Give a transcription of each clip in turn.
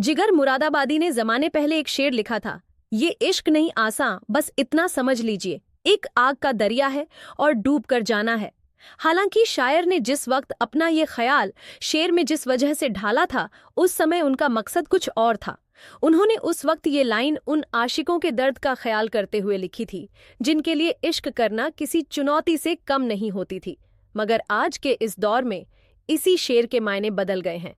जिगर मुरादाबादी ने जमाने पहले एक शेर लिखा था, ये इश्क नहीं आसान, बस इतना समझ लीजिए, एक आग का दरिया है और डूब कर जाना है। हालांकि शायर ने जिस वक्त अपना ये ख्याल शेर में जिस वजह से ढाला था, उस समय उनका मकसद कुछ और था। उन्होंने उस वक्त ये लाइन उन आशिकों के दर्द का ख्याल करते हुए लिखी थी, जिनके लिए इश्क करना किसी चुनौती से कम नहीं होती थी। मगर आज के इस दौर में इसी शेर के मायने बदल गए हैं।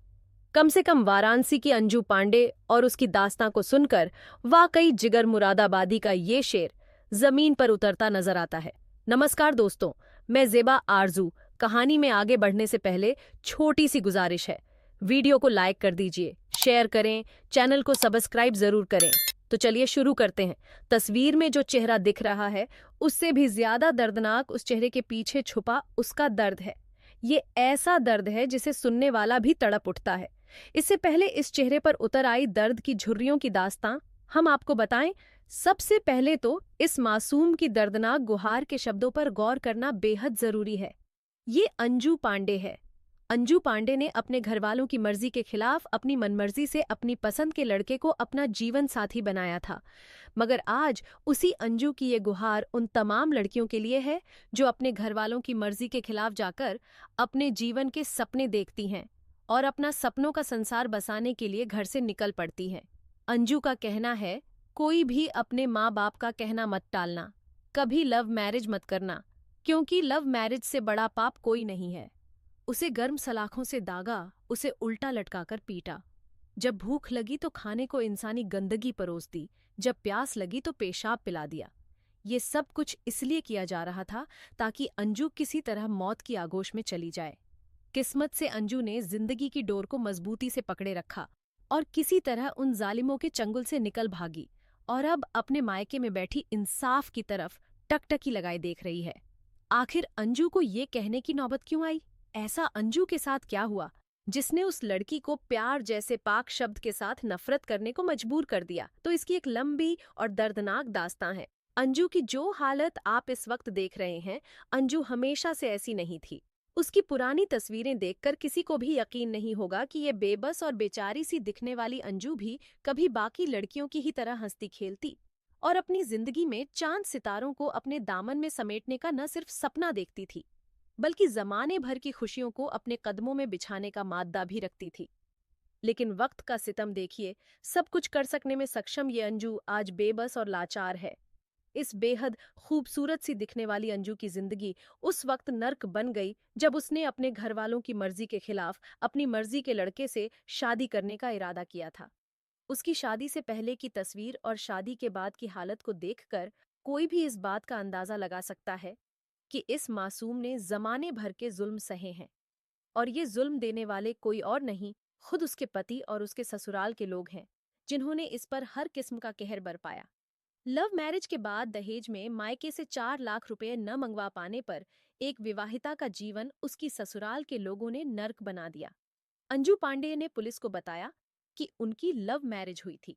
कम से कम वाराणसी की अंजू पांडे और उसकी दास्तां को सुनकर वाकई जिगर मुरादाबादी का ये शेर जमीन पर उतरता नजर आता है। नमस्कार दोस्तों, मैं ज़ेबा आरजू। कहानी में आगे बढ़ने से पहले छोटी सी गुजारिश है, वीडियो को लाइक कर दीजिए, शेयर करें, चैनल को सब्सक्राइब जरूर करें। तो चलिए शुरू करते हैं। तस्वीर में जो चेहरा दिख रहा है, उससे भी ज्यादा दर्दनाक उस चेहरे के पीछे छुपा उसका दर्द है। ये ऐसा दर्द है जिसे सुनने वाला भी तड़प उठता है। इससे पहले इस चेहरे पर उतर आई दर्द की झुर्रियों की दास्तां हम आपको बताएं। सबसे पहले तो इस मासूम की दर्दनाक गुहार के शब्दों पर गौर करना बेहद जरूरी है। ये अंजू पांडे है। अंजू पांडे ने अपने घरवालों की मर्जी के खिलाफ अपनी मनमर्जी से अपनी पसंद के लड़के को अपना जीवन साथी बनाया था। मगर आज उसी अंजू की ये गुहार उन तमाम लड़कियों के लिए है जो अपने घरवालों की मर्जी के खिलाफ जाकर अपने जीवन के सपने देखती हैं और अपना सपनों का संसार बसाने के लिए घर से निकल पड़ती हैं। अंजू का कहना है, कोई भी अपने माँ बाप का कहना मत टालना, कभी लव मैरिज मत करना, क्योंकि लव मैरिज से बड़ा पाप कोई नहीं है। उसे गर्म सलाखों से दागा, उसे उल्टा लटकाकर पीटा। जब भूख लगी तो खाने को इंसानी गंदगी परोस दी, जब प्यास लगी तो पेशाब पिला दिया। ये सब कुछ इसलिए किया जा रहा था ताकि अंजू किसी तरह मौत की आगोश में चली जाए। किस्मत से अंजू ने जिंदगी की डोर को मजबूती से पकड़े रखा और किसी तरह उन जालिमों के चंगुल से निकल भागी और अब अपने मायके में बैठी इंसाफ की तरफ टकटकी लगाए देख रही है। आखिर अंजू को ये कहने की नौबत क्यों आई? ऐसा अंजू के साथ क्या हुआ जिसने उस लड़की को प्यार जैसे पाक शब्द के साथ नफरत करने को मजबूर कर दिया? तो इसकी एक लंबी और दर्दनाक दास्तां है। अंजू की जो हालत आप इस वक्त देख रहे हैं, अंजू हमेशा से ऐसी नहीं थी। उसकी पुरानी तस्वीरें देखकर किसी को भी यकीन नहीं होगा कि ये बेबस और बेचारी सी दिखने वाली अंजू भी कभी बाकी लड़कियों की ही तरह हंसती खेलती और अपनी जिंदगी में चांद सितारों को अपने दामन में समेटने का न सिर्फ सपना देखती थी, बल्कि जमाने भर की खुशियों को अपने कदमों में बिछाने का माद्दा भी रखती थी। लेकिन वक्त का सितम देखिए, सब कुछ कर सकने में सक्षम ये अंजू आज बेबस और लाचार है। इस बेहद खूबसूरत सी दिखने वाली अंजू की जिंदगी उस वक्त नर्क बन गई जब उसने अपने घर वालों की मर्जी के खिलाफ अपनी मर्जी के लड़के से शादी करने का इरादा किया था। उसकी शादी से पहले की तस्वीर और शादी के बाद की हालत को देखकर कोई भी इस बात का अंदाजा लगा सकता है कि इस मासूम ने जमाने भर के जुल्म सहे हैं और ये जुल्म देने वाले कोई और नहीं, खुद उसके पति और उसके ससुराल के लोग हैं, जिन्होंने इस पर हर किस्म का कहर बरपाया। लव मैरिज के बाद दहेज में मायके से 4 लाख रुपए न मंगवा पाने पर एक विवाहिता का जीवन उसकी ससुराल के लोगों ने नर्क बना दिया। अंजू पांडे ने पुलिस को बताया कि उनकी लव मैरिज हुई थी।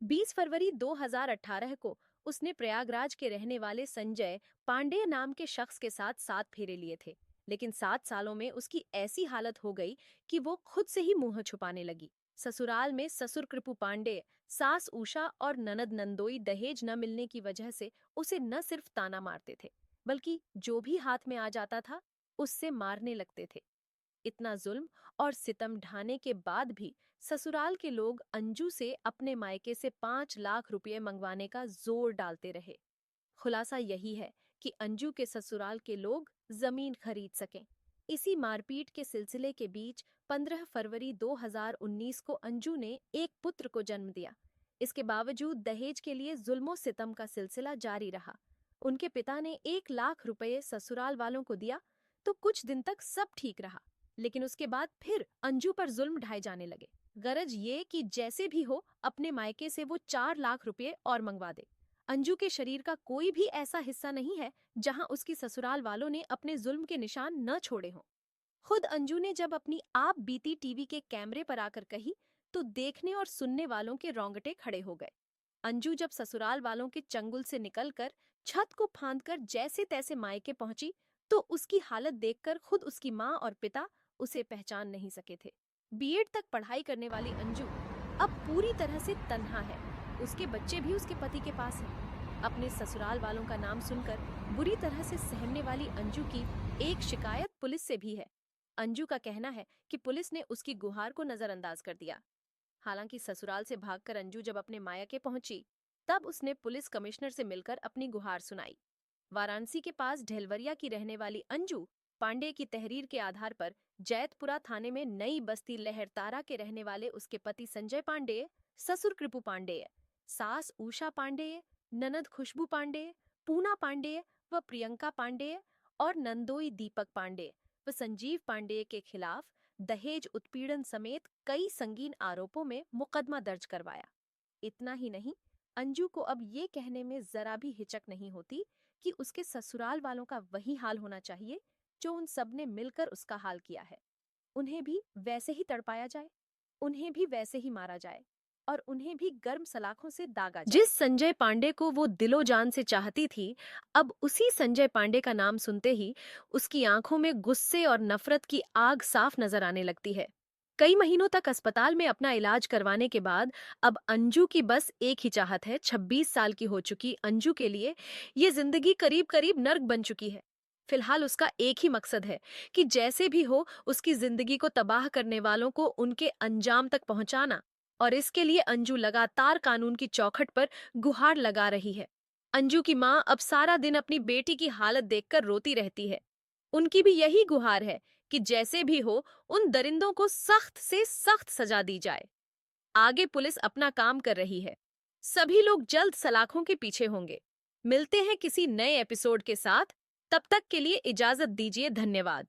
20 फरवरी 2018 को उसने प्रयागराज के रहने वाले संजय पांडे नाम के शख्स के साथ 7 फेरे लिए थे, लेकिन 7 सालों में उसकी ऐसी हालत हो गई कि वो खुद से ही मुंह छुपाने लगी। ससुराल में ससुर कृपु पांडे, सास उषा और ननद नंदोई दहेज न मिलने की वजह से उसे न सिर्फ ताना मारते थे, बल्कि जो भी हाथ में आ जाता था उससे मारने लगते थे। इतना जुल्म और सितम ढाने के बाद भी ससुराल के लोग अंजू से अपने मायके से 5 लाख रुपए मंगवाने का जोर डालते रहे। खुलासा यही है कि अंजू के ससुराल के लोग जमीन खरीद सकें। इसी मारपीट के सिलसिले के बीच 15 फरवरी 2019 को अंजू ने एक पुत्र को जन्म दिया। इसके बावजूद दहेज के लिए जुल्मों सितम का सिलसिला जारी रहा। उनके पिता ने 1 लाख रुपए ससुराल वालों को दिया तो कुछ दिन तक सब ठीक रहा, लेकिन उसके बाद फिर अंजू पर जुल्म ढाए जाने लगे। गरज ये कि जैसे भी हो अपने मायके से वो 4 लाख रुपए और मंगवा दे। अंजू के शरीर का कोई भी ऐसा हिस्सा नहीं है जहां उसकी ससुराल वालों ने अपने जुल्म के निशान न छोड़े हों। खुद अंजू ने जब अपनी आप बीती टीवी के कैमरे पर आकर कही तो देखने और सुनने वालों के रोंगटे खड़े हो गए। अंजू जब ससुराल वालों के चंगुल से निकलकर छत को फांदकर जैसे तैसे मायके पहुंची तो उसकी हालत देखकर खुद उसकी माँ और पिता उसे पहचान नहीं सके थे। बीएड तक पढ़ाई करने वाली अंजू अब पूरी तरह से तन्हा है। उसके बच्चे भी उसके पति के पास हैं। अपने ससुराल वालों का नाम सुनकर बुरी तरह से सहमने वाली अंजू की एक शिकायत पुलिस से भी है। अंजू का कहना है कि पुलिस ने उसकी गुहार को नजरअंदाज कर दिया। हालांकि ससुराल से भागकर अंजू जब अपने मायके पहुंची, तब उसने पुलिस कमिश्नर से मिलकर अपनी गुहार सुनाई। वाराणसी के पास ढेलवरिया की रहने वाली अंजू पांडे की तहरीर के आधार पर जैतपुरा थाने में नई बस्ती लहरतारा के रहने वाले उसके पति संजय पांडे, ससुर कृपु पांडे, सास उषा पांडे, ननद खुशबू पांडे, पूना पांडे व प्रियंका पांडे और नंदोई दीपक पांडे व संजीव पांडे के खिलाफ दहेज उत्पीड़न समेत कई संगीन आरोपों में मुकदमा दर्ज करवाया। इतना ही नहीं, अंजू को अब ये कहने में जरा भी हिचक नहीं होती कि उसके ससुराल वालों का वही हाल होना चाहिए जो उन सब ने मिलकर उसका हाल किया है। उन्हें भी वैसे ही तड़पाया जाए, उन्हें भी वैसे ही मारा जाए और उन्हें भी गर्म सलाखों से दागा जाए। जिस संजय पांडे को वो दिलो जान से चाहती थी, अब उसी संजय पांडे का नाम सुनते ही उसकी आंखों में गुस्से और नफरत की आग साफ नजर आने लगती है। कई महीनों तक अस्पताल में अपना इलाज करवाने के बाद अब अंजू की बस एक ही चाहत है। 26 साल की हो चुकी अंजू के लिए ये जिंदगी करीब करीब नर्क बन चुकी है। फिलहाल उसका एक ही मकसद है कि जैसे भी हो उसकी जिंदगी को तबाह करने वालों को उनके अंजाम तक पहुंचाना, और इसके लिए अंजू लगातार कानून की चौखट पर गुहार लगा रही है। अंजू की मां अब सारा दिन अपनी बेटी की हालत देखकर रोती रहती है। उनकी भी यही गुहार है कि जैसे भी हो उन दरिंदों को सख्त से सख्त सजा दी जाए। आगे पुलिस अपना काम कर रही है। सभी लोग जल्द सलाखों के पीछे होंगे। मिलते हैं किसी नए एपिसोड के साथ। तब तक के लिए इजाजत दीजिए। धन्यवाद।